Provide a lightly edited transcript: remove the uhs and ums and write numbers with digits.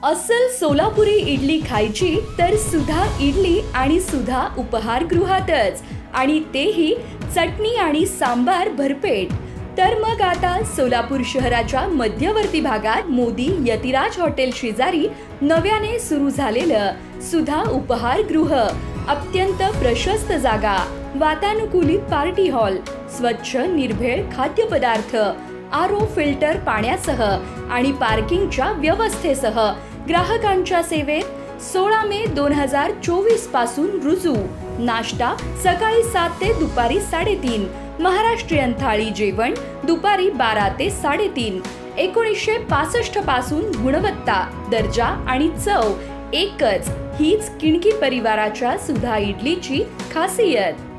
अस्सल सोलापुरी इडली खायची तर सुधा इडली आणि सुधा उपहारगृहातच, आणि तेही चटणी आणि सांबार भरपेट। तर मग आता सोलापूर शहराच्या मध्यवर्ती भागात मोदी यतिराज हॉटेल शेजारी नव्याने सुरू झालेलं सुधा उपहारगृह, अत्यंत प्रशस्त जागा, वातानुकूलित पार्टी हॉल, स्वच्छ निर्भेळ खाद्यपदार्थ, आरओ फिल्टर पाण्यासह आणि पार्किंगच्या व्यवस्थेसह ग्राहकांच्या सेवेत 16 मे 2024 पासून रुजू। नाश्ता सकाळी 7 ते दुपारी 3:30, महाराष्ट्रीयन थाळी जेवण दुपारी 12 ते 3:30। 1965 पासून गुणवत्ता, दर्जा आणि चव एकच, हीच किणकी परिवाराच्या सुधा इडलीची खासियत।